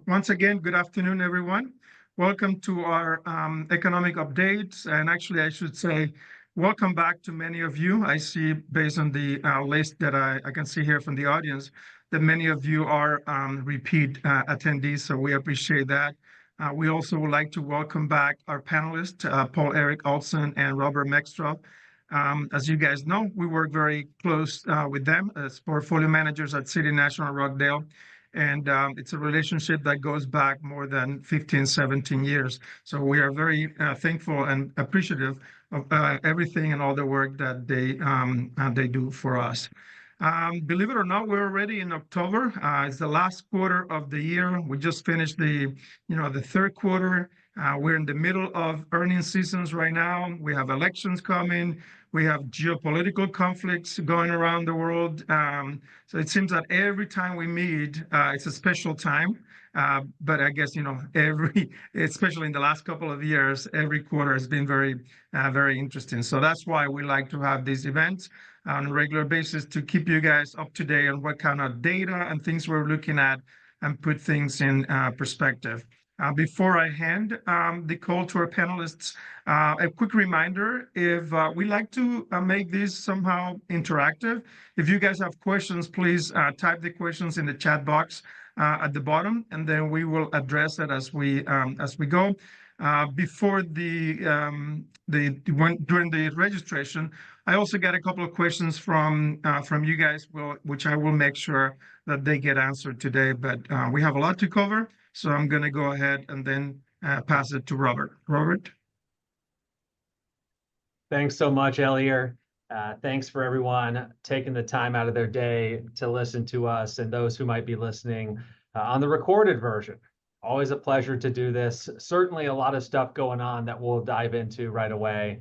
Once again, good afternoon, everyone. Welcome to our economic updates. And actually, I should say, welcome back to many of you. I see, based on the list that I can see here from the audience, that many of you are repeat attendees, so we appreciate that. We also would like to welcome back our panelists, Poul-Erik, Olsen, and Robert Meckstroth. As you guys know, we work very close with them as portfolio managers at City National Rochdale. And it's a relationship that goes back more than 15, 17 years. So we are very thankful and appreciative of everything and all the work that they do for us. Believe it or not, we're already in October. It's the last quarter of the year. We just finished the third quarter. We're in the middle of earnings seasons right now. We have elections coming. We have geopolitical conflicts going around the world. So it seems that every time we meet, it's a special time. But I guess, especially in the last couple of years, every quarter has been very, very interesting. So that's why we like to have these events on a regular basis to keep you guys up to date on what kind of data and things we're looking at and put things in perspective. Before I hand the call to our panelists, a quick reminder, if we like to make this somehow interactive, if you guys have questions, please type the questions in the chat box at the bottom, and then we will address it as we go. During the registration, I also got a couple of questions from you guys, which I will make sure that they get answered today. But we have a lot to cover, so I'm going to go ahead and then pass it to Robert. Robert? Thanks so much, Elier. Thanks for everyone taking the time out of their day to listen to us and those who might be listening on the recorded version. Always a pleasure to do this. Certainly a lot of stuff going on that we'll dive into right away.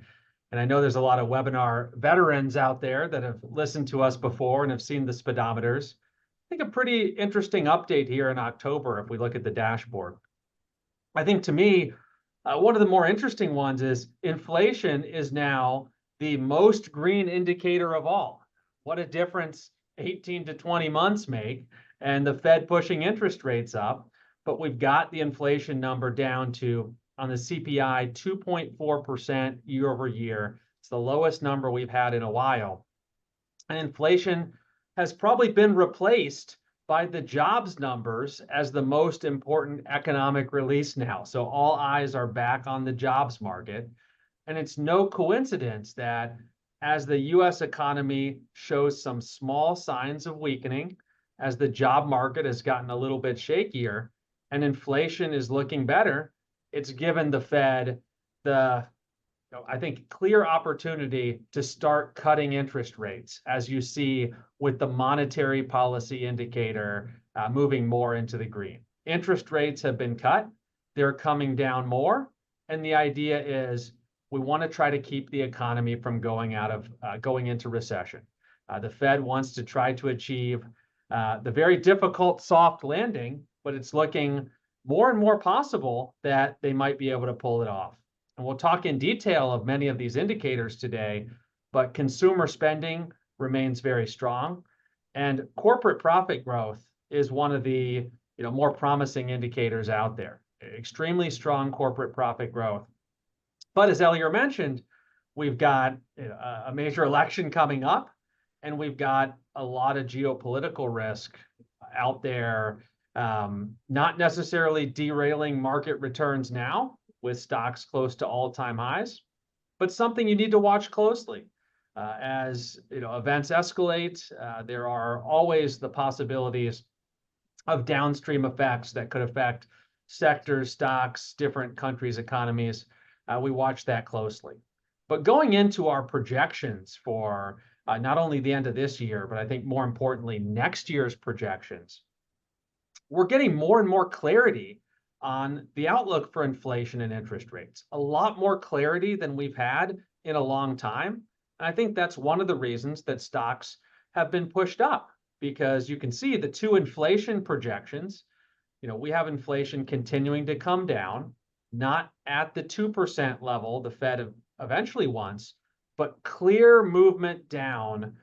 And I know there's a lot of webinar veterans out there that have listened to us before and have seen the speedometers. I think a pretty interesting update here in October if we look at the dashboard. I think to me, one of the more interesting ones is inflation is now the most green indicator of all. What a difference 18 to 20 months make, and the Fed pushing interest rates up. But we've got the inflation number down to, on the CPI, 2.4% year over year. It's the lowest number we've had in a while. And inflation has probably been replaced by the jobs numbers as the most important economic release now. So all eyes are back on the jobs market. And it's no coincidence that as the US economy shows some small signs of weakening, as the job market has gotten a little bit shakier and inflation is looking better, it's given the Fed I think, clear opportunity to start cutting interest rates, as you see with the monetary policy indicator moving more into the green. Interest rates have been cut. They're coming down more. And the idea is we want to try to keep the economy from going into recession. The Fed wants to try to achieve the very difficult soft landing, but it's looking more and more possible that they might be able to pull it off. And we'll talk in detail of many of these indicators today, but consumer spending remains very strong. And corporate profit growth is one of the more promising indicators out there. Extremely strong corporate profit growth. But as Elier mentioned, we've got a major election coming up, and we've got a lot of geopolitical risk out there, not necessarily derailing market returns now, with stocks close to all-time highs, but something you need to watch closely. As events escalate, there are always the possibilities of downstream effects that could affect sectors, stocks, different countries' economies. We watch that closely. But going into our projections for not only the end of this year, but I think more importantly, next year's projections, we're getting more and more clarity on the outlook for inflation and interest rates. A lot more clarity than we've had in a long time. And I think that's one of the reasons that stocks have been pushed up, because you can see the two inflation projections. We have inflation continuing to come down, not at the 2% level the Fed eventually wants, but clear movement down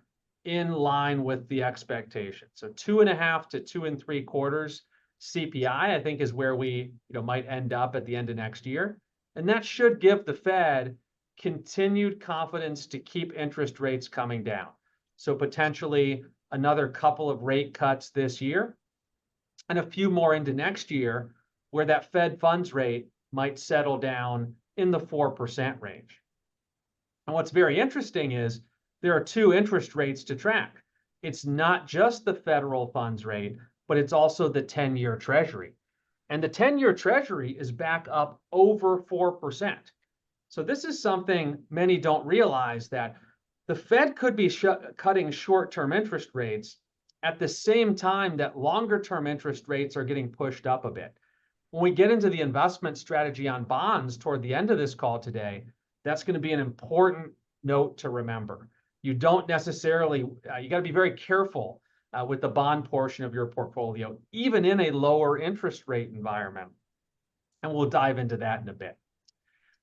in line with the expectation. So 2.5 to 2 3/4 CPI, I think, is where we might end up at the end of next year. And that should give the Fed continued confidence to keep interest rates coming down. So potentially another couple of rate cuts this year and a few more into next year, where that Fed funds rate might settle down in the 4% range. And what's very interesting is there are two interest rates to track. It's not just the federal funds rate, but it's also the 10-year Treasury. And the 10-year Treasury is back up over 4%. So this is something many don't realize, that the Fed could be cutting short-term interest rates at the same time that longer-term interest rates are getting pushed up a bit. When we get into the investment strategy on bonds toward the end of this call today, that's going to be an important note to remember. You don't necessarily, you got to be very careful with the bond portion of your portfolio, even in a lower interest rate environment. And we'll dive into that in a bit.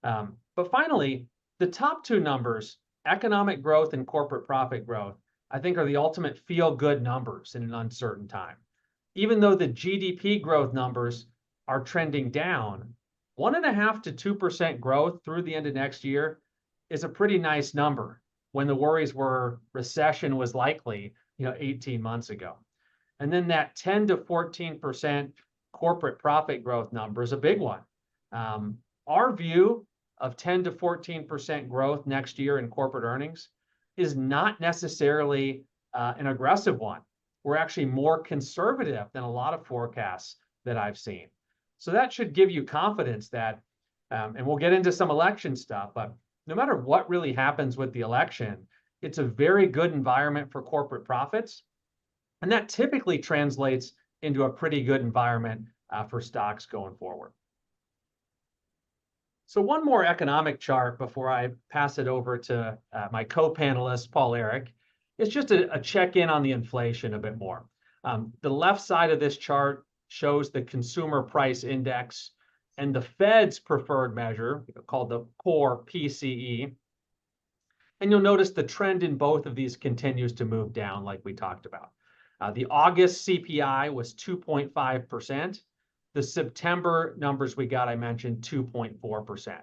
But finally, the top two numbers, economic growth and corporate profit growth, I think are the ultimate feel-good numbers in an uncertain time. Even though the GDP growth numbers are trending down, 1.5% to 2% growth through the end of next year is a pretty nice number when the worries were recession was likely, 18 months ago. And then that 10 to 14% corporate profit growth number is a big one. Our view of 10 to 14% growth next year in corporate earnings is not necessarily an aggressive one. We're actually more conservative than a lot of forecasts that I've seen. So that should give you confidence that, and we'll get into some election stuff, but no matter what really happens with the election, it's a very good environment for corporate profits. And that typically translates into a pretty good environment for stocks going forward. So one more economic chart before I pass it over to my co-panelist, Poul-Erik. It's just a check-in on the inflation a bit more. The left side of this chart shows the consumer price index and the Fed's preferred measure, called the core PCE. And you'll notice the trend in both of these continues to move down, like we talked about. The August CPI was 2.5%. The September numbers we got, I mentioned 2.4%.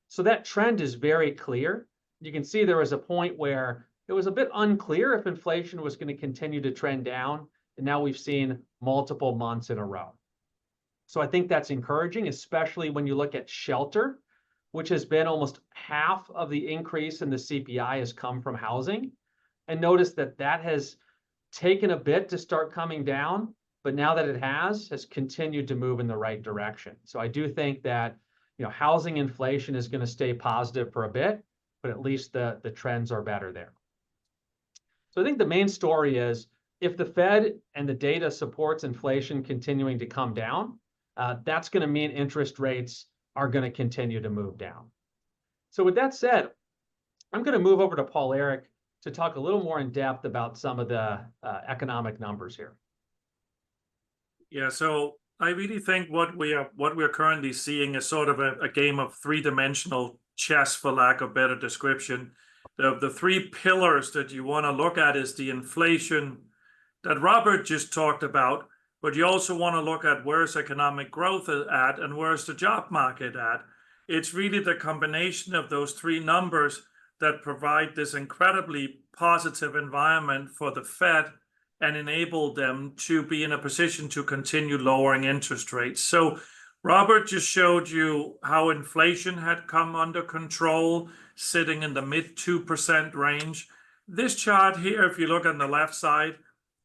So that trend is very clear. You can see there was a point where it was a bit unclear if inflation was going to continue to trend down, and now we've seen multiple months in a row. So I think that's encouraging, especially when you look at shelter, which has been almost half of the increase in the CPI has come from housing. And notice that that has taken a bit to start coming down, but now that it has continued to move in the right direction. So I do think that housing inflation is going to stay positive for a bit, but at least the trends are better there. So I think the main story is, if the Fed and the data supports inflation continuing to come down, that's going to mean interest rates are going to continue to move down. So with that said, I'm going to move over to Poul-Erik to talk a little more in depth about some of the economic numbers here. Yeah, so I really think what we're currently seeing is sort of a game of three-dimensional chess, for lack of better description. The three pillars that you want to look at is the inflation that Robert just talked about, but you also want to look at where's economic growth at and where's the job market at. It's really the combination of those three numbers that provide this incredibly positive environment for the Fed and enable them to be in a position to continue lowering interest rates. So Robert just showed you how inflation had come under control, sitting in the mid 2% range. This chart here, if you look on the left side,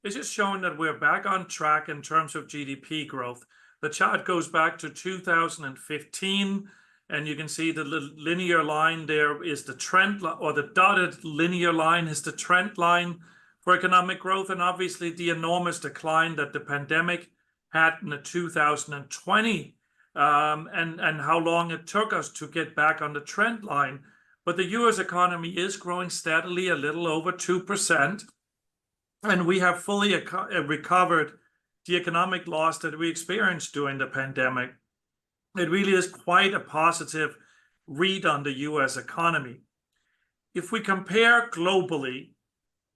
is just showing that we're back on track in terms of GDP growth. The chart goes back to 2015, and you can see the linear line there is the trend, or the dotted linear line is the trend line for economic growth, and obviously the enormous decline that the pandemic had in 2020, and how long it took us to get back on the trend line. But the US economy is growing steadily, a little over 2%. And we have fully recovered the economic loss that we experienced during the pandemic. It really is quite a positive read on the US economy. If we compare globally,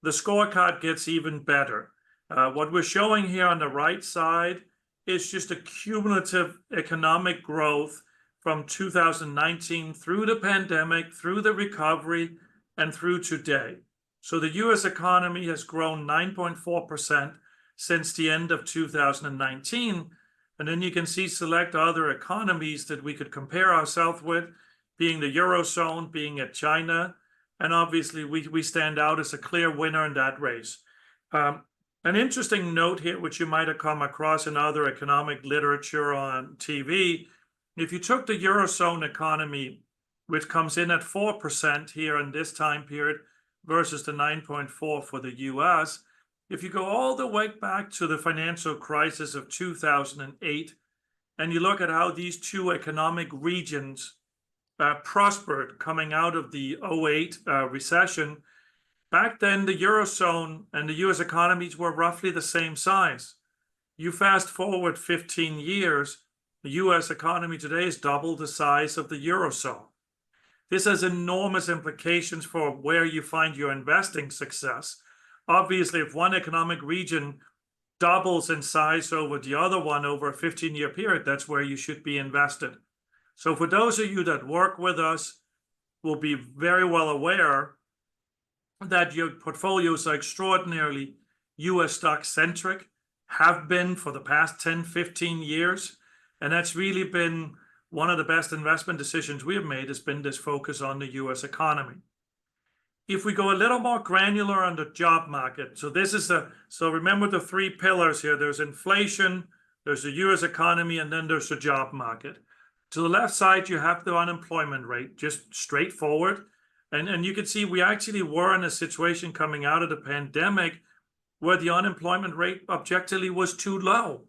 the scorecard gets even better. What we're showing here on the right side is just a cumulative economic growth from 2019 through the pandemic, through the recovery, and through today. So the US economy has grown 9.4% since the end of 2019. And then you can see select other economies that we could compare ourselves with, being the Eurozone, being at China. And obviously, we stand out as a clear winner in that race. An interesting note here, which you might have come across in other economic literature on TV, if you took the Eurozone economy, which comes in at 4% here in this time period versus the 9.4 for the US, if you go all the way back to the financial crisis of 2008, and you look at how these two economic regions prospered coming out of the 08 recession, back then the Eurozone and the US economies were roughly the same size. You fast forward 15 years, the US economy today is double the size of the Eurozone. This has enormous implications for where you find your investing success. Obviously, if one economic region doubles in size over the other one over a 15-year period, that's where you should be invested. So for those of you that work with us, will be very well aware that your portfolios are extraordinarily US stock centric, have been for the past 10, 15 years. And that's really been one of the best investment decisions we have made, has been this focus on the US economy. If we go a little more granular on the job market, so remember the three pillars here. There's inflation, there's the US economy, and then there's the job market. To the left side, you have the unemployment rate, just straightforward. And you can see we actually were in a situation coming out of the pandemic where the unemployment rate objectively was too low.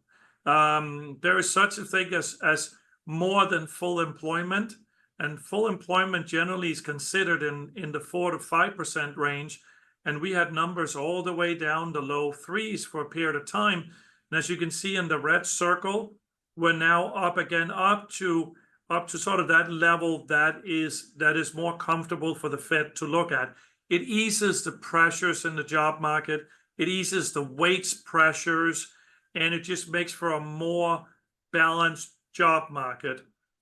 There is such a thing as more than full employment. And full employment generally is considered in the 4 to 5% range. And we had numbers all the way down the low threes for a period of time. And as you can see in the red circle, we're now up again, up to sort of that level that is more comfortable for the Fed to look at. It eases the pressures in the job market. It eases the wage pressures, and it just makes for a more balanced job market.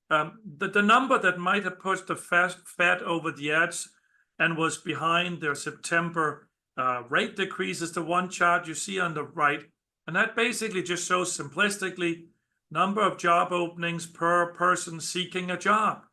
The number that might have pushed the Fed over the edge and was behind their September rate decrease is the one chart you see on the right. And that basically just shows simplistically number of job openings per person seeking a job.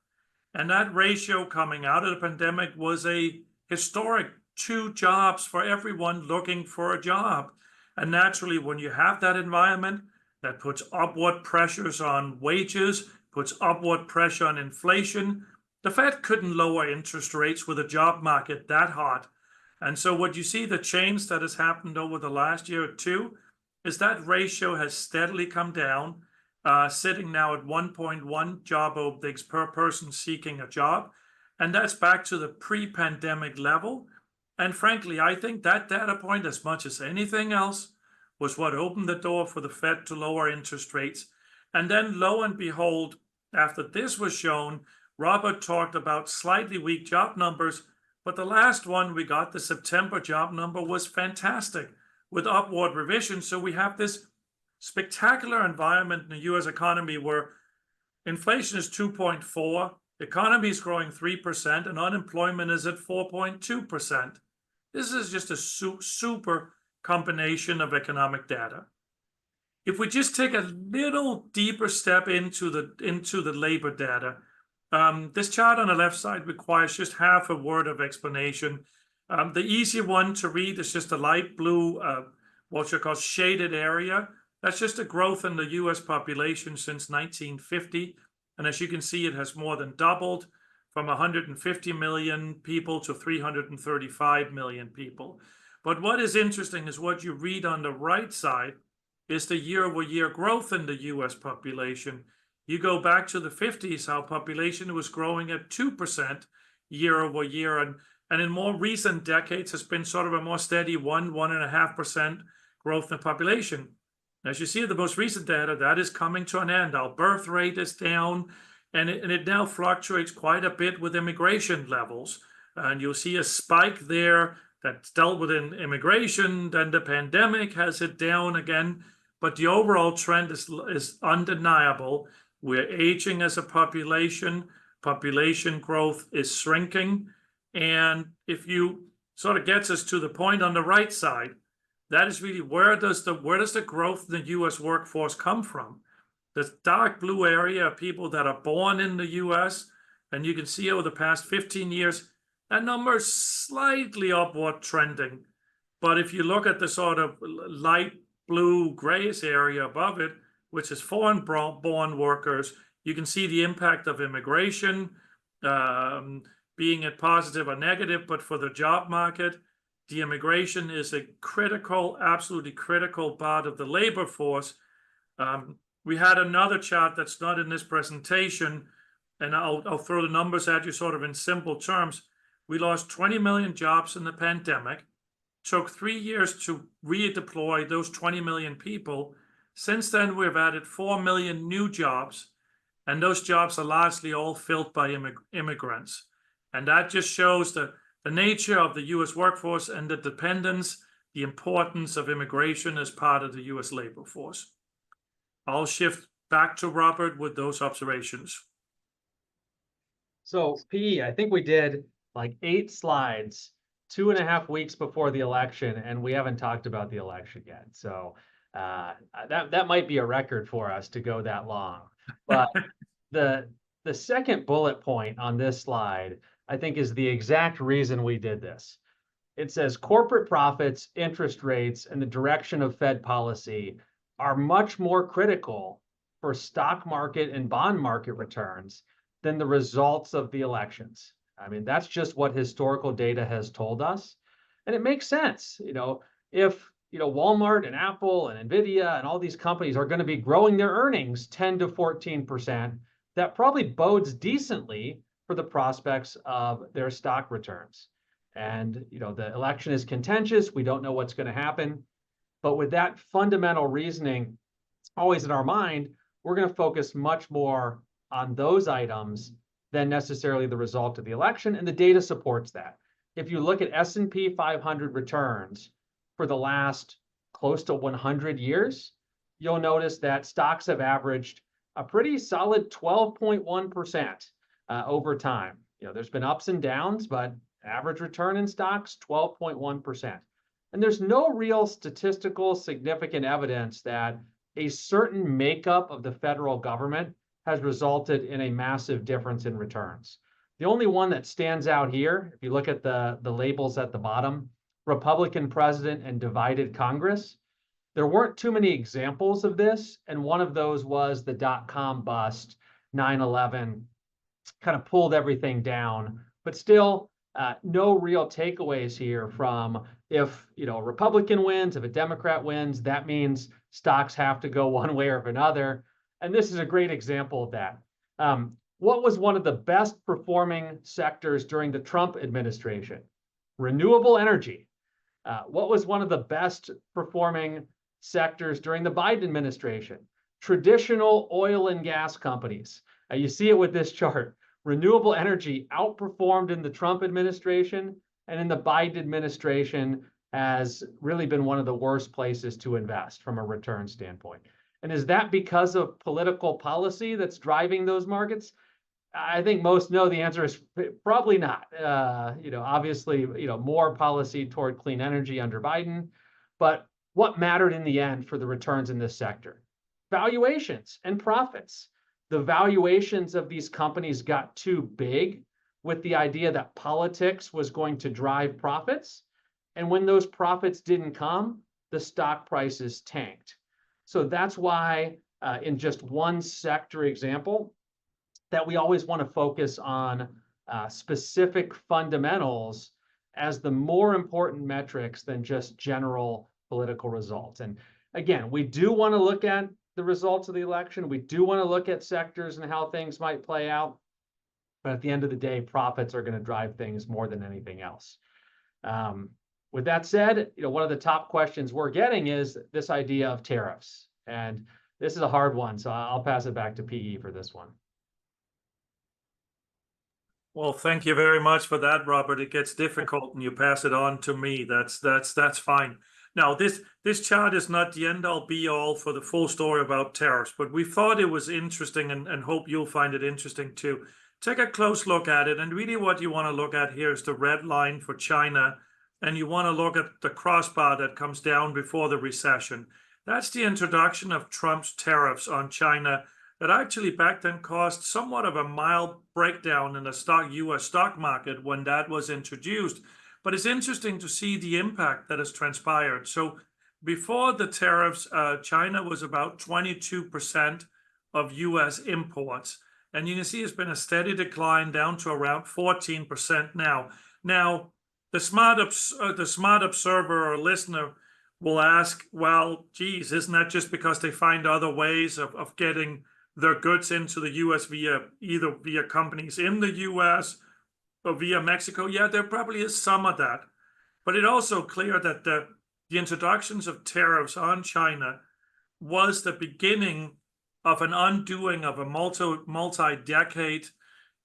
And that ratio coming out of the pandemic was a historic 2 jobs for everyone looking for a job. And naturally, when you have that environment, that puts upward pressures on wages, puts upward pressure on inflation. The Fed couldn't lower interest rates with a job market that hot. And so what you see, the change that has happened over the last year or two, is that ratio has steadily come down, sitting now at 1.1 job openings per person seeking a job. And that's back to the pre-pandemic level. And frankly, I think that data point, as much as anything else, was what opened the door for the Fed to lower interest rates. And then lo and behold, after this was shown, Robert talked about slightly weak job numbers, but the last one we got, the September job number, was fantastic with upward revisions. So we have this spectacular environment in the US economy where inflation is 2.4, the economy is growing 3%, and unemployment is at 4.2%. This is just a super combination of economic data. If we just take a little deeper step into the labor data, this chart on the left side requires just half a word of explanation. The easy one to read is just a light blue, what you call shaded area. That's just the growth in the US population since 1950. And as you can see, it has more than doubled from 150 million people to 335 million people. But what is interesting is what you read on the right side is the year-over-year growth in the US population. You go back to the 50s, how population was growing at 2% year over year. And in more recent decades, has been sort of a more steady 1.5% growth in population. As you see in the most recent data, that is coming to an end. Our birth rate is down, and it now fluctuates quite a bit with immigration levels. And you'll see a spike there that's dealt with in immigration. Then the pandemic has it down again. but the overall trend is undeniable. We're aging as a population. Population growth is shrinking. And if you sort of gets us to the point on the right side, that is really where does the growth in the US workforce come from? The dark blue area are people that are born in the US, and you can see over the past 15 years, that number is slightly upward trending. But if you look at the sort of light blue grayish area above it, which is foreign-born workers, you can see the impact of immigration, being it positive or negative, but for the job market, the immigration is a critical, absolutely critical part of the labor force. We had another chart that's not in this presentation, and I'll throw the numbers at you sort of in simple terms. We lost 20 million jobs in the pandemic, took 3 years to redeploy those 20 million people. Since then, we've added 4 million new jobs, and those jobs are largely all filled by immigrants. And that just shows the nature of the US workforce and the dependence, the importance of immigration as part of the US labor force. I'll shift back to Robert with those observations. So P, I think we did like 8 slides 2.5 weeks before the election, and we haven't talked about the election yet. So that might be a record for us to go that long. But the second bullet point on this slide, I think, is the exact reason we did this. It says corporate profits, interest rates, and the direction of Fed policy are much more critical for stock market and bond market returns than the results of the elections. I mean, that's just what historical data has told us. And it makes sense. If Walmart and Apple and Nvidia and all these companies are going to be growing their earnings 10 to 14%, that probably bodes decently for the prospects of their stock returns. And the election is contentious. We don't know what's going to happen. But with that fundamental reasoning always in our mind, we're going to focus much more on those items than necessarily the result of the election, and the data supports that. If you look at S&P 500 returns for the last close to 100 years, you'll notice that stocks have averaged a pretty solid 12.1% over time. There's been ups and downs, but average return in stocks, 12.1%. And there's no real statistical significant evidence that a certain makeup of the federal government has resulted in a massive difference in returns. The only one that stands out here, if you look at the labels at the bottom, Republican president and divided Congress, there weren't too many examples of this, and one of those was the dot-com bust, 9/11, kind of pulled everything down, but still no real takeaways here from if a Republican wins, if a Democrat wins, that means stocks have to go one way or another. And this is a great example of that. What was one of the best performing sectors during the Trump administration? Renewable energy. What was one of the best performing sectors during the Biden administration? Traditional oil and gas companies. You see it with this chart. Renewable energy outperformed in the Trump administration, and in the Biden administration has really been one of the worst places to invest from a return standpoint. And is that because of political policy that's driving those markets? I think most know the answer is probably not. Obviously, more policy toward clean energy under Biden. But what mattered in the end for the returns in this sector? Valuations and profits. The valuations of these companies got too big with the idea that politics was going to drive profits. And when those profits didn't come, the stock prices tanked. So that's why in just one sector example, that we always want to focus on specific fundamentals as the more important metrics than just general political results. And again, we do want to look at the results of the election. We do want to look at sectors and how things might play out. But at the end of the day, profits are going to drive things more than anything else. With that said, one of the top questions we're getting is this idea of tariffs. And this is a hard one, so I'll pass it back to PE for this one. Well, thank you very much for that, Robert. It gets difficult and you pass it on to me. That's fine. Now, this chart is not the end-all be-all for the full story about tariffs, but we thought it was interesting and hope you'll find it interesting too. Take a close look at it, and really what you want to look at here is the red line for China, and you want to look at the crossbar that comes down before the recession. That's the introduction of Trump's tariffs on China that actually back then caused somewhat of a mild breakdown in the US stock market when that was introduced. But it's interesting to see the impact that has transpired. So before the tariffs, China was about 22% of US imports. And you can see it's been a steady decline down to around 14% now. Now, the smart observer or listener will ask, well, geez, isn't that just because they find other ways of getting their goods into the US either via companies in the US or via Mexico? Yeah, there probably is some of that. But it's also clear that the introductions of tariffs on China was the beginning of an undoing of a multi-decade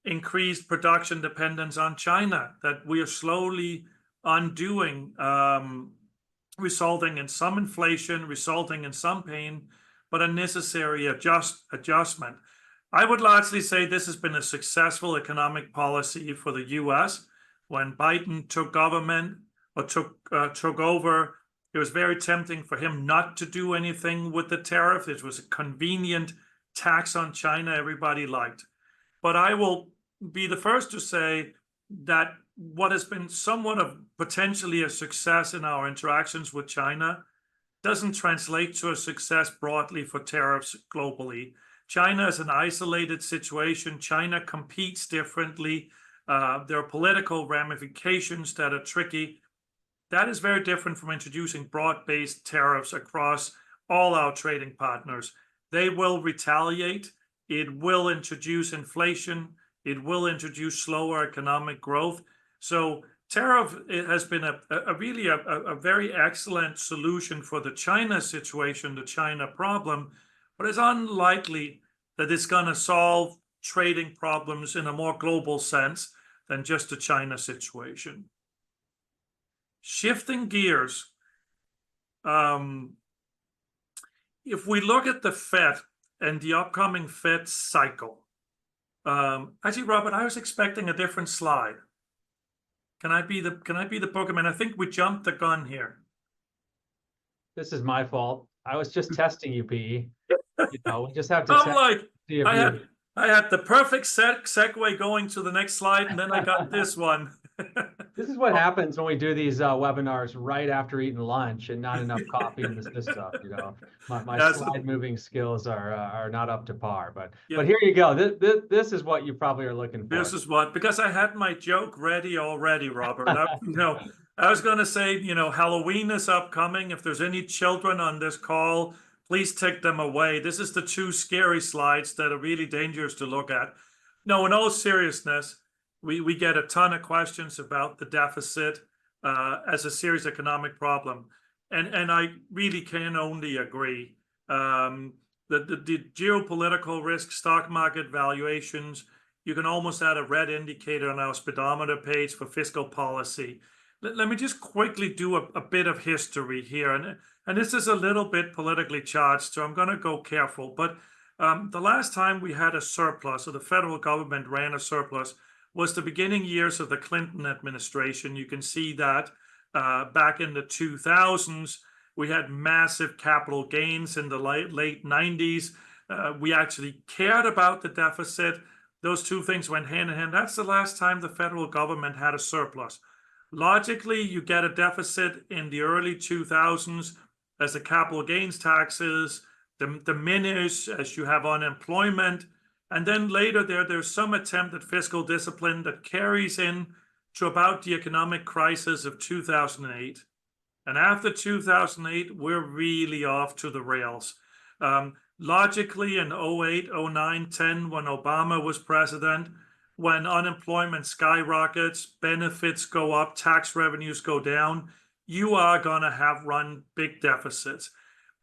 increased production dependence on China that we are slowly undoing, resulting in some inflation, resulting in some pain, but a necessary adjustment. I would largely say this has been a successful economic policy for the US. When Biden took government or took over, it was very tempting for him not to do anything with the tariff. It was a convenient tax on China everybody liked. But I will be the first to say that what has been somewhat of potentially a success in our interactions with China doesn't translate to a success broadly for tariffs globally. China is an isolated situation. China competes differently. There are political ramifications that are tricky. That is very different from introducing broad-based tariffs across all our trading partners. They will retaliate. It will introduce inflation. It will introduce slower economic growth. So tariff has been a really very excellent solution for the China situation, the China problem, but it's unlikely that it's going to solve trading problems in a more global sense than just the China situation. Shifting gears, if we look at the Fed and the upcoming Fed cycle, actually, Robert, I was expecting a different slide. Can I be the Pokemon? I think we jumped the gun here. This is my fault. I was just testing you, PE. We just have to I'm like, see if I had the perfect segue going to the next slide, and then I got this one. This is what happens when we do these webinars right after eating lunch and not enough coffee in the system. My slide moving skills are not up to par. But here you go. This is what you probably are looking for. This is what, because I had my joke ready already, Robert. I was going to say, Halloween is upcoming. If there's any children on this call, please take them away. This is the two scary slides that are really dangerous to look at. No, in all seriousness, we get a ton of questions about the deficit as a serious economic problem. And I really can only agree. The geopolitical risk, stock market valuations, you can almost add a red indicator on our speedometer page for fiscal policy. Let me just quickly do a bit of history here. And this is a little bit politically charged, so I'm going to go careful. But the last time we had a surplus, or the federal government ran a surplus, was the beginning years of the Clinton administration. You can see that back in the 2000s, we had massive capital gains in the late 90s. We actually cared about the deficit. Those two things went hand in hand. That's the last time the federal government had a surplus. Logically, you get a deficit in the early 2000s as the capital gains taxes diminish, as you have unemployment. And then later there's some attempt at fiscal discipline that carries in to about the economic crisis of 2008. And after 2008, we're really off to the rails. Logically, in 08, 09, 10, when Obama was president, when unemployment skyrockets, benefits go up, tax revenues go down, you are going to have run big deficits.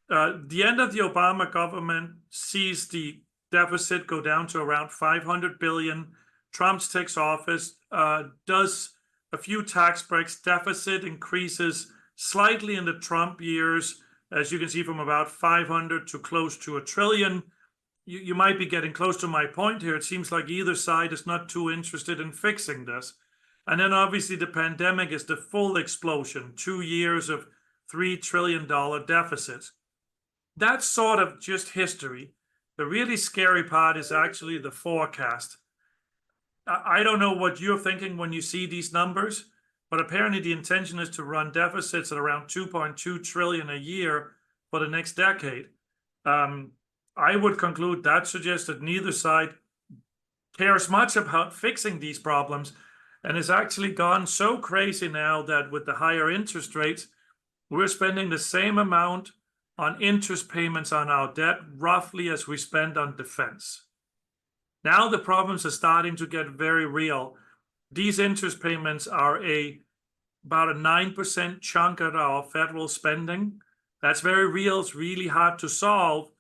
The end of the Obama government sees the deficit go down to around 500 billion. Trump takes office, does a few tax breaks, deficit increases slightly in the Trump years, as you can see, from about 500 to close to $1 trillion. You might be getting close to my point here. It seems like either side is not too interested in fixing this. And then obviously the pandemic is the full explosion, 2 years of $3 trillion deficits. That's sort of just history. The really scary part is actually the forecast. I don't know what you're thinking when you see these numbers, but apparently the intention is to run deficits at around 2.2 trillion a year for the next decade. I would conclude that suggests that neither side cares much about fixing these problems, and it's actually gone so crazy now that with the higher interest rates, we're spending the same amount on interest payments on our debt roughly as we spend on defense. Now the problems are starting to get very real. These interest payments are about a 9% chunk of our federal spending. That's very real. It's really hard to solve.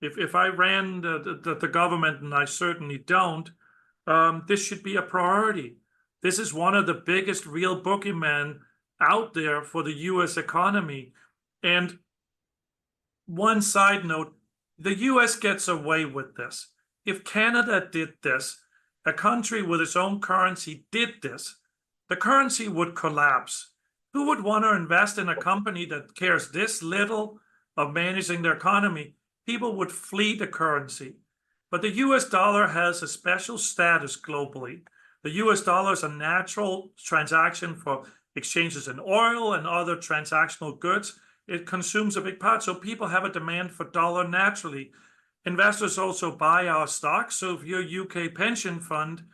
If I ran the government, and I certainly don't, this should be a priority. This is one of the biggest real boogeymen out there for the US economy. And one side note, the US gets away with this. If Canada did this, a country with its own currency did this, the currency would collapse. Who would want to invest in a company that cares this little of managing their economy? People would flee the currency. But the US dollar has a special status globally. The US dollar is a natural transaction for exchanges in oil and other transactional goods. It consumes a big part, so people have a demand for dollar naturally. Investors also buy our stocks, so if you're a UK pension fund,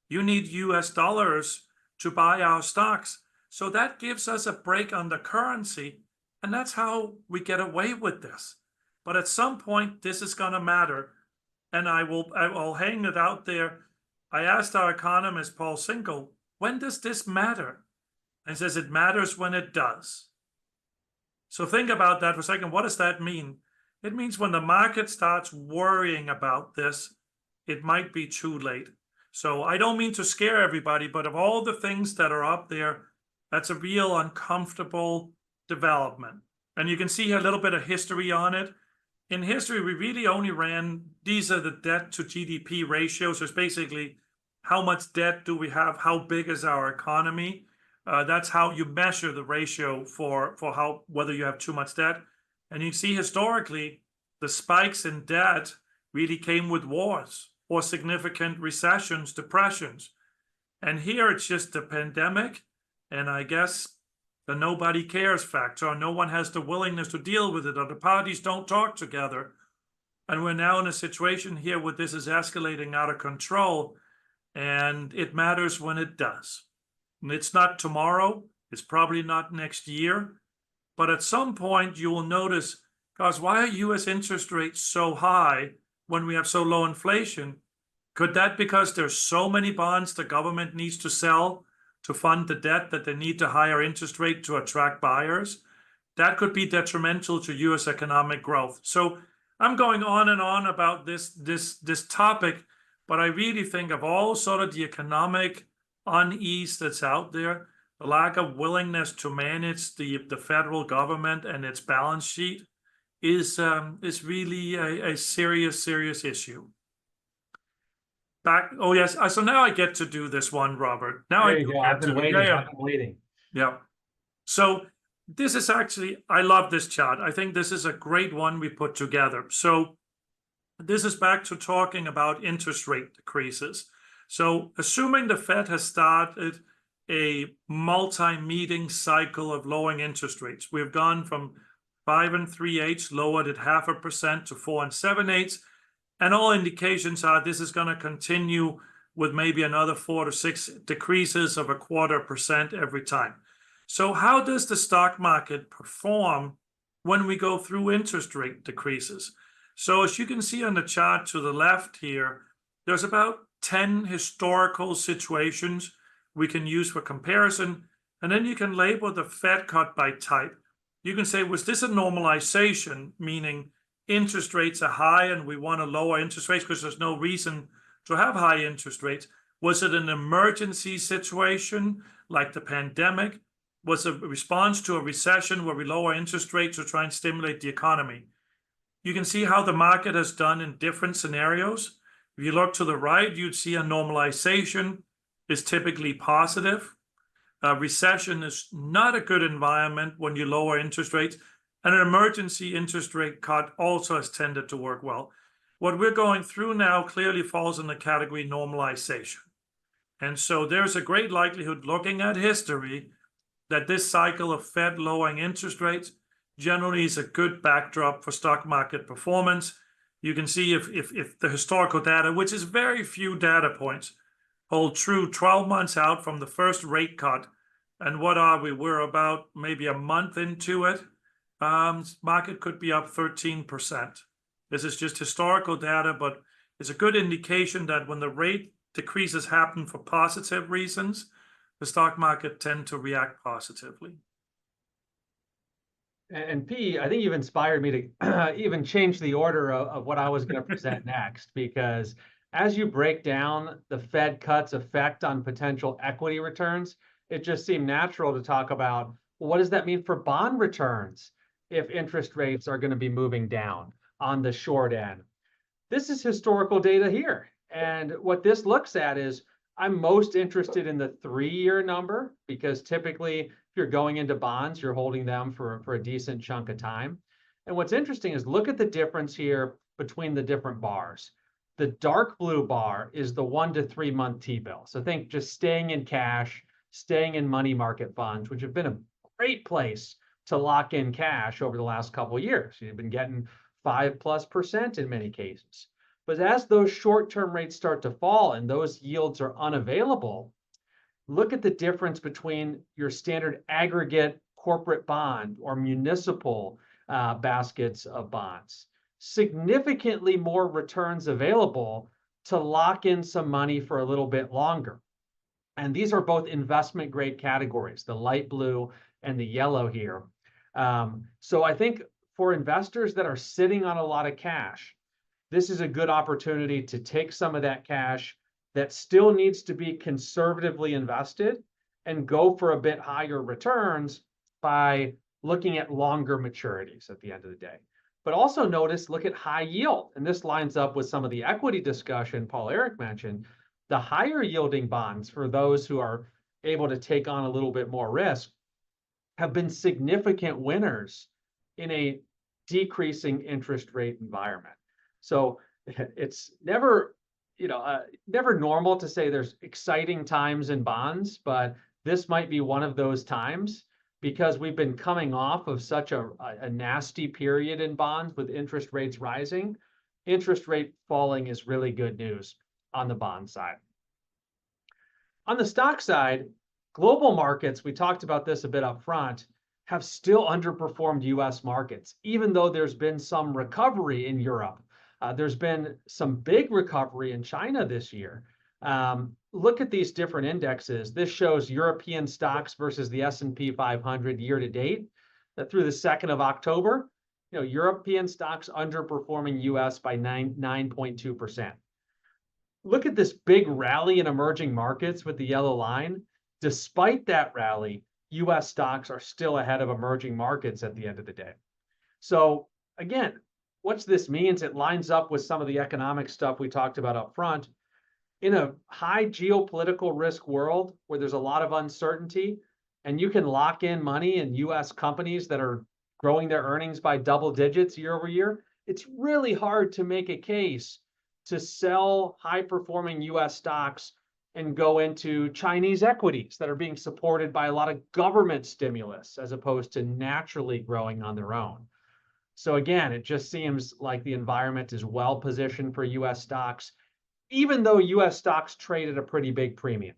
you need US dollars to buy our stocks. So that gives us a break on the currency, and that's how we get away with this. But at some point, this is going to matter, and I'll hang it out there. I asked our economist, Paul Sinkel, when does this matter? And he says it matters when it does. So think about that for a second. What does that mean? It means when the market starts worrying about this, it might be too late. So I don't mean to scare everybody, but of all the things that are up there, that's a real uncomfortable development. And you can see a little bit of history on it. In history, we really only ran, these are the debt to GDP ratios. So it's basically how much debt do we have? How big is our economy? That's how you measure the ratio for whether you have too much debt. And you see historically, the spikes in debt really came with wars or significant recessions, depressions. And here it's just the pandemic, and I guess the nobody cares factor, or no one has the willingness to deal with it, or the parties don't talk together. And we're now in a situation here where this is escalating out of control, and it matters when it does. And it's not tomorrow, it's probably not next year, but at some point you will notice, guys, why are US interest rates so high when we have so low inflation? Could that be because there's so many bonds the government needs to sell to fund the debt that they need to higher interest rate to attract buyers? That could be detrimental to US economic growth. So I'm going on and on about this topic, but I really think of all sort of the economic unease that's out there, the lack of willingness to manage the federal government and its balance sheet is really a serious issue. Oh yes, so now I get to do this one, Robert. Now there you go. I've been waiting. I've been waiting. Yeah. So this is actually, I love this chart. I think this is a great one we put together. So this is back to talking about interest rate decreases. So assuming the Fed has started a multi-meeting cycle of lowering interest rates, we've gone from 5 3/8, lowered at 0.5% to 4 7/8. And all indications are this is going to continue with maybe another 4 to 6 decreases of 0.25% every time. So how does the stock market perform when we go through interest rate decreases? So as you can see on the chart to the left here, there's about 10 historical situations we can use for comparison. And then you can label the Fed cut by type. You can say, was this a normalization, meaning interest rates are high and we want to lower interest rates because there's no reason to have high interest rates? Was it an emergency situation like the pandemic? was a response to a recession where we lower interest rates to try and stimulate the economy. You can see how the market has done in different scenarios. If you look to the right, you'd see a normalization is typically positive. A recession is not a good environment when you lower interest rates, and an emergency interest rate cut also has tended to work well. What we're going through now clearly falls in the category normalization. And so there's a great likelihood, looking at history, that this cycle of Fed lowering interest rates generally is a good backdrop for stock market performance. You can see if the historical data, which is very few data points, hold true 12 months out from the first rate cut, and what are we? We're about maybe a month into it. Market could be up 13%. This is just historical data, but it's a good indication that when the rate decreases happen for positive reasons, the stock market tend to react positively. And P, I think you've inspired me to even change the order of what I was going to present next, because as you break down the Fed cuts' effect on potential equity returns, it just seemed natural to talk about, well, what does that mean for bond returns if interest rates are going to be moving down on the short end? This is historical data here. And what this looks at is, I'm most interested in the 3-year number, because typically if you're going into bonds, you're holding them for a decent chunk of time. And what's interesting is look at the difference here between the different bars. The dark blue bar is the 1 to 3 month T-bill. So think just staying in cash, staying in money market funds, which have been a great place to lock in cash over the last couple of years. You've been getting 5+% in many cases. But as those short-term rates start to fall and those yields are unavailable, look at the difference between your standard aggregate corporate bond or municipal baskets of bonds. Significantly more returns available to lock in some money for a little bit longer. And these are both investment grade categories, the light blue and the yellow here. So I think for investors that are sitting on a lot of cash, this is a good opportunity to take some of that cash that still needs to be conservatively invested and go for a bit higher returns by looking at longer maturities at the end of the day. But also notice, look at high yield. And this lines up with some of the equity discussion Poul-Erik mentioned. The higher yielding bonds, for those who are able to take on a little bit more risk, have been significant winners in a decreasing interest rate environment. So it's never, never normal to say there's exciting times in bonds, but this might be one of those times, because we've been coming off of such a nasty period in bonds with interest rates rising. Interest rate falling is really good news on the bond side. On the stock side, global markets, we talked about this a bit up front, have still underperformed US markets, even though there's been some recovery in Europe. There's been some big recovery in China this year. Look at these different indexes. This shows European stocks versus the S&P 500 year to date. Through the 2nd of October, European stocks underperforming US by 9.2%. Look at this big rally in emerging markets with the yellow line. Despite that rally, US stocks are still ahead of emerging markets at the end of the day. So again, what this means, it lines up with some of the economic stuff we talked about up front. In a high geopolitical risk world where there's a lot of uncertainty, and you can lock in money in US companies that are growing their earnings by double digits year over year, it's really hard to make a case to sell high-performing US stocks and go into Chinese equities that are being supported by a lot of government stimulus as opposed to naturally growing on their own. So again, it just seems like the environment is well positioned for US stocks, even though US stocks trade at a pretty big premium.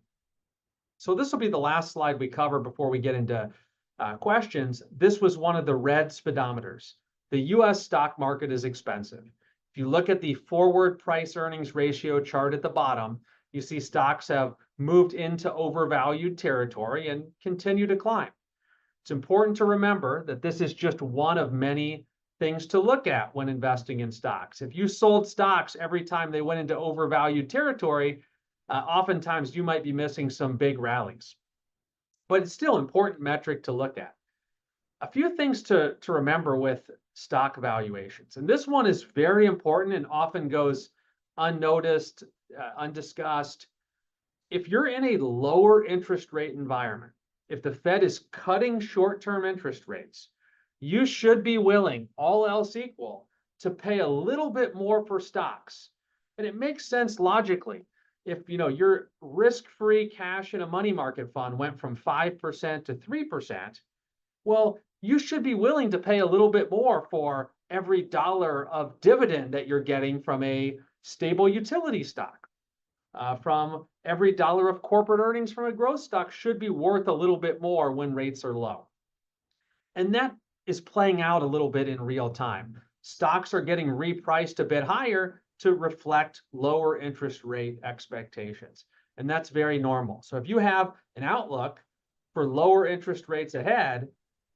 So this will be the last slide we cover before we get into questions. This was one of the red speedometers. The US stock market is expensive. If you look at the forward price earnings ratio chart at the bottom, you see stocks have moved into overvalued territory and continue to climb. It's important to remember that this is just one of many things to look at when investing in stocks. If you sold stocks every time they went into overvalued territory, oftentimes you might be missing some big rallies. but it's still an important metric to look at. A few things to remember with stock valuations, and this one is very important and often goes unnoticed, undiscussed. If you're in a lower interest rate environment, if the Fed is cutting short-term interest rates, you should be willing, all else equal, to pay a little bit more for stocks. And it makes sense logically. If your risk-free cash in a money market fund went from 5% to 3%, well, you should be willing to pay a little bit more for every dollar of dividend that you're getting from a stable utility stock. From every dollar of corporate earnings from a growth stock should be worth a little bit more when rates are low. And that is playing out a little bit in real time. Stocks are getting repriced a bit higher to reflect lower interest rate expectations. And that's very normal. So if you have an outlook for lower interest rates ahead,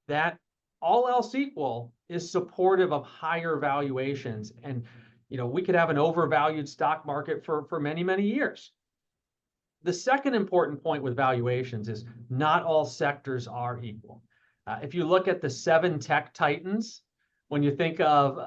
that all else equal is supportive of higher valuations. And we could have an overvalued stock market for many, many years. The second important point with valuations is not all sectors are equal. If you look at the 7 tech titans, when you think of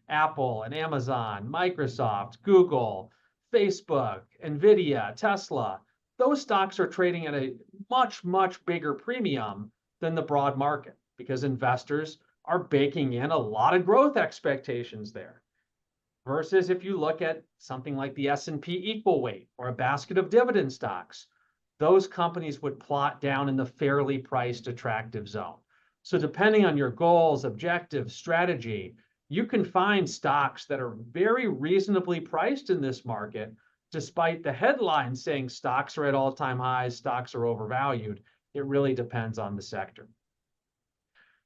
Apple and Amazon, Microsoft, Google, Facebook, Nvidia, Tesla, those stocks are trading at a much, much bigger premium than the broad market because investors are baking in a lot of growth expectations there. Versus if you look at something like the S&P equal weight or a basket of dividend stocks, those companies would plot down in the fairly priced attractive zone. So depending on your goals, objectives, strategy, you can find stocks that are very reasonably priced in this market, despite the headlines saying stocks are at all-time highs, stocks are overvalued. It really depends on the sector.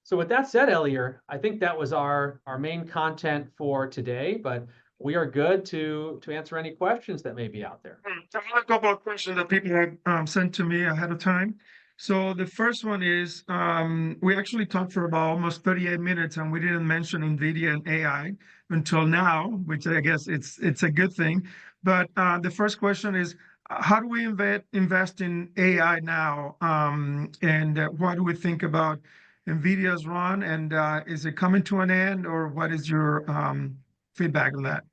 So with that said, Elier, I think that was our main content for today, but we are good to answer any questions that may be out there. I have a couple of questions that people have sent to me ahead of time. So the first one is, we actually talked for about almost 38 minutes and we didn't mention NVIDIA and AI until now, which I guess it's a good thing. But the first question is, how do we invest in AI now? And what do we think about NVIDIA's run? And is it coming to an end, or what is your feedback on that?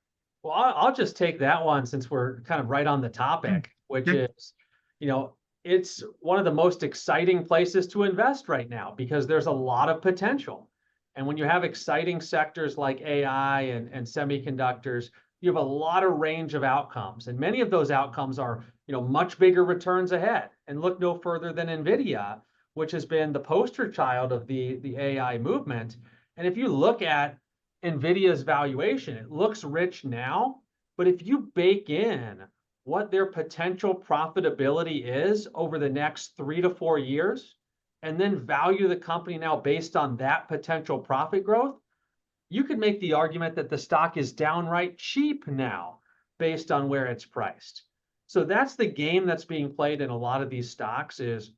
Well, I'll just take that one since we're kind of right on the topic, which is, it's one of the most exciting places to invest right now because there's a lot of potential. And when you have exciting sectors like AI and semiconductors, you have a lot of range of outcomes. And many of those outcomes are, much bigger returns ahead. And look no further than NVIDIA, which has been the poster child of the AI movement. And if you look at NVIDIA's valuation, it looks rich now, but if you bake in what their potential profitability is over the next 3 to 4 years, and then value the company now based on that potential profit growth, you could make the argument that the stock is downright cheap now based on where it's priced. So that's the game that's being played in a lot of these stocks is,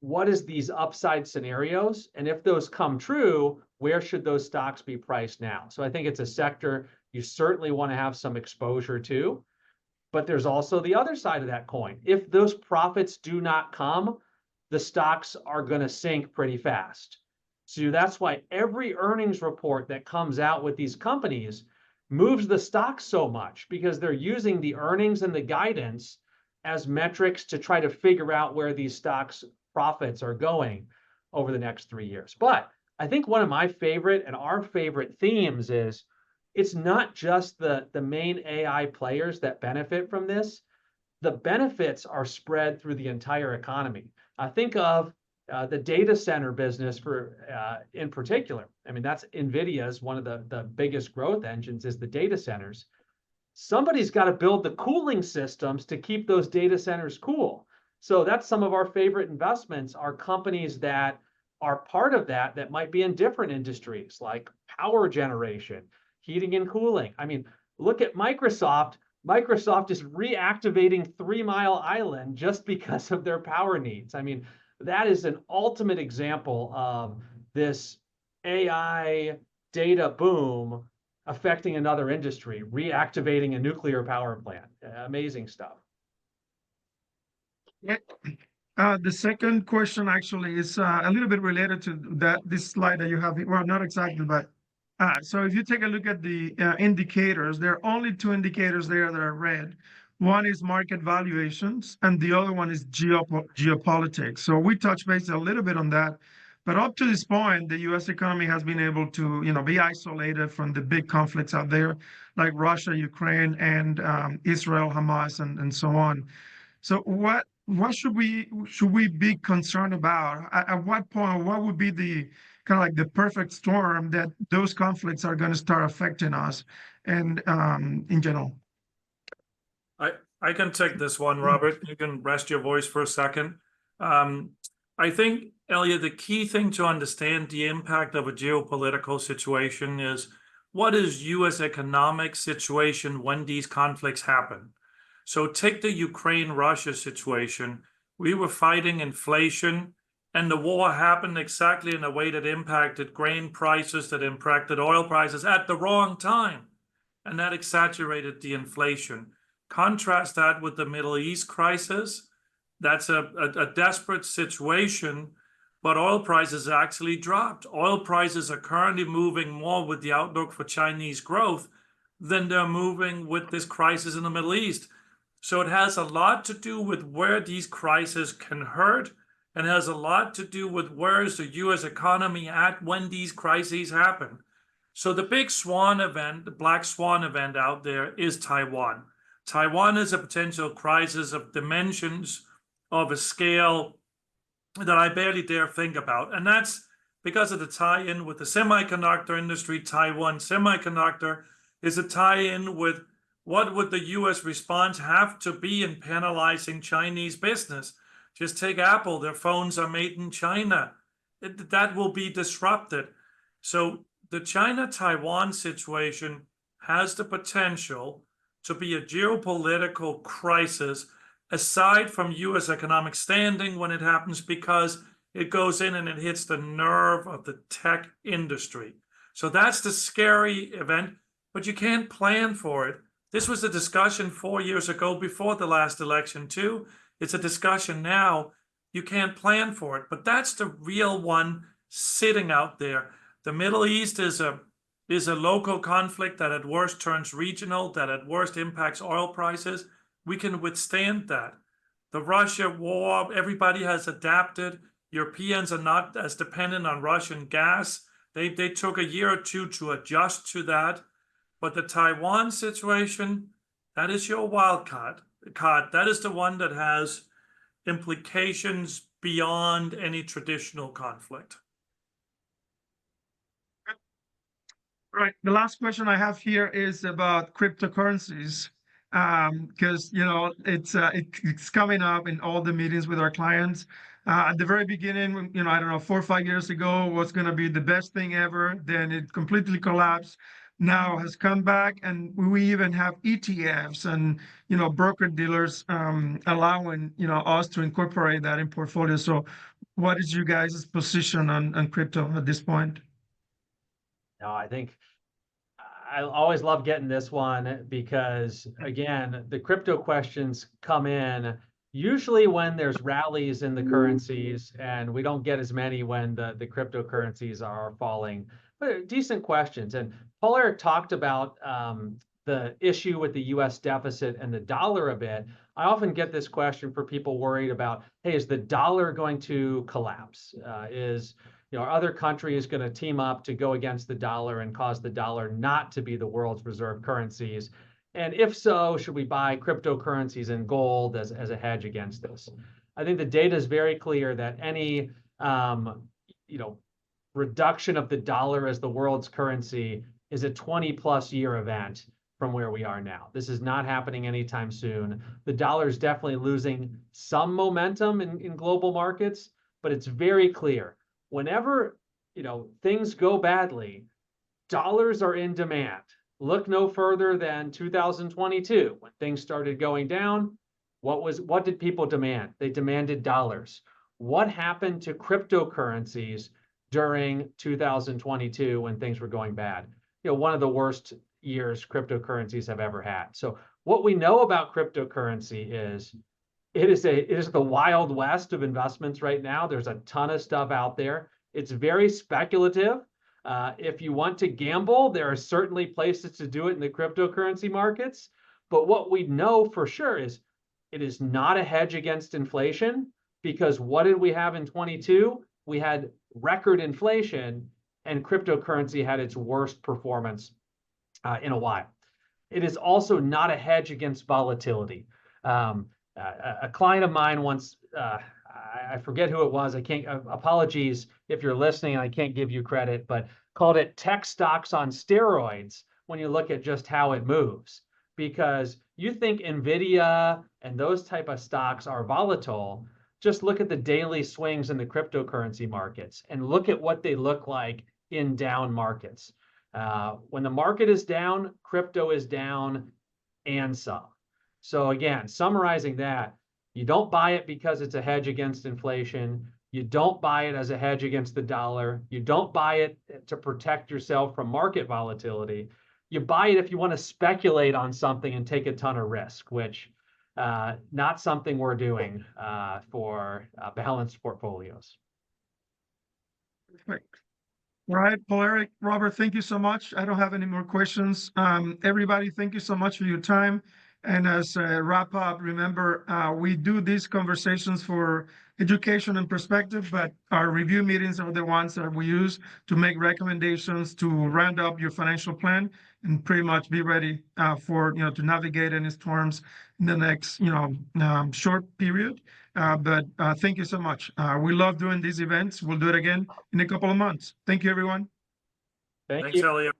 what is these upside scenarios? And if those come true, where should those stocks be priced now? So I think it's a sector you certainly want to have some exposure to. But there's also the other side of that coin. If those profits do not come, the stocks are going to sink pretty fast. So that's why every earnings report that comes out with these companies moves the stocks so much, because they're using the earnings and the guidance as metrics to try to figure out where these stocks' profits are going over the next 3 years. But I think one of my favorite and our favorite themes is it's not just the main AI players that benefit from this. The benefits are spread through the entire economy. Think of the data center business in particular. I mean, that's NVIDIA's one of the biggest growth engines is the data centers. Somebody's got to build the cooling systems to keep those data centers cool. So that's some of our favorite investments are companies that are part of that might be in different industries like power generation, heating and cooling. I mean, look at Microsoft. Microsoft is reactivating 3 Mile Island just because of their power needs. I mean, that is an ultimate example of this AI data boom affecting another industry, reactivating a nuclear power plant. Amazing stuff. The second question actually is a little bit related to this slide that you have. Well, not exactly, but so if you take a look at the indicators, there are only two indicators there that are red. One is market valuations, and the other one is geopolitics. So we touch base a little bit on that. But up to this point, the U.S. economy has been able to, be isolated from the big conflicts out there, like Russia, Ukraine, and Israel, Hamas, and so on. So what should we be concerned about? At what point, what would be the kind of like the perfect storm that those conflicts are going to start affecting us and in general? I can take this one, Robert. You can rest your voice for a second. I think, Elier, the key thing to understand the impact of a geopolitical situation is what is U.S. economic situation when these conflicts happen. So take the Ukraine-Russia situation. We were fighting inflation, and the war happened exactly in a way that impacted grain prices, that impacted oil prices at the wrong time, and that exaggerated the inflation. Contrast that with the Middle East crisis. That's a desperate situation, but oil prices actually dropped. Oil prices are currently moving more with the outlook for Chinese growth than they're moving with this crisis in the Middle East. So it has a lot to do with where these crises can hurt, and has a lot to do with where is the U.S. economy at when these crises happen. So the big swan event, the black swan event out there is Taiwan. Taiwan is a potential crisis of dimensions of a scale that I barely dare think about. And that's because of the tie-in with the semiconductor industry. Taiwan Semiconductor is a tie-in with what would the U.S. response have to be in penalizing Chinese business? Just take Apple, their phones are made in China. That will be disrupted. So the China-Taiwan situation has the potential to be a geopolitical crisis aside from U.S. economic standing when it happens, because it goes in and it hits the nerve of the tech industry. So that's the scary event, but you can't plan for it. This was a discussion 4 years ago before the last election too. It's a discussion now. You can't plan for it, but that's the real one sitting out there. The Middle East is a local conflict that at worst turns regional, that at worst impacts oil prices. We can withstand that. The Russia war, everybody has adapted. Europeans are not as dependent on Russian gas. They took a year or two to adjust to that. But the Taiwan situation, that is your wild card. That is the one that has implications beyond any traditional conflict. Right. The last question I have here is about cryptocurrencies, because it's coming up in all the meetings with our clients. At the very beginning, I don't know, 4 or 5 years ago was going to be the best thing ever. Then it completely collapsed. Now has come back, and we even have ETFs and broker dealers allowing us to incorporate that in portfolio. So, what is you guys' position on crypto at this point? No, I think I always love getting this one because, again, the crypto questions come in usually when there's rallies in the currencies, and we don't get as many when the cryptocurrencies are falling. But decent questions. And Poul-Erik talked about the issue with the U.S. deficit and the dollar a bit. I often get this question for people worried about, hey, is the dollar going to collapse? Are other countries going to team up to go against the dollar and cause the dollar not to be the world's reserve currencies? And if so, should we buy cryptocurrencies and gold as a hedge against this? I think the data is very clear that any reduction of the dollar as the world's currency is a 20+ year event from where we are now. This is not happening anytime soon. The dollar is definitely losing some momentum in global markets, but it's very clear. Whenever things go badly, dollars are in demand. Look no further than 2022 when things started going down. What did people demand? They demanded dollars. What happened to cryptocurrencies during 2022 when things were going bad? One of the worst years cryptocurrencies have ever had. So what we know about cryptocurrency is it is the Wild West of investments right now. There's a ton of stuff out there. It's very speculative. If you want to gamble, there are certainly places to do it in the cryptocurrency markets. But what we know for sure is it is not a hedge against inflation, because what did we have in 22? We had record inflation, and cryptocurrency had its worst performance in a while. It is also not a hedge against volatility. A client of mine once, I forget who it was, I can't, apologies if you're listening, I can't give you credit, but called it tech stocks on steroids when you look at just how it moves. Because you think NVIDIA and those type of stocks are volatile, just look at the daily swings in the cryptocurrency markets and look at what they look like in down markets. When the market is down, crypto is down and some. So again, summarizing that, you don't buy it because it's a hedge against inflation. You don't buy it as a hedge against the dollar. You don't buy it to protect yourself from market volatility. You buy it if you want to speculate on something and take a ton of risk, which not something we're doing for balanced portfolios. Perfect. All right, Poul-Erik, Robert, thank you so much. I don't have any more questions. Everybody, thank you so much for your time. And as a wrap up, remember, we do these conversations for education and perspective, but our review meetings are the ones that we use to make recommendations to round up your financial plan and pretty much be ready for, to navigate any storms in the next, short period. But thank you so much. We love doing these events. We'll do it again in a couple of months. Thank you, everyone. Thank Thanks, you. Elier.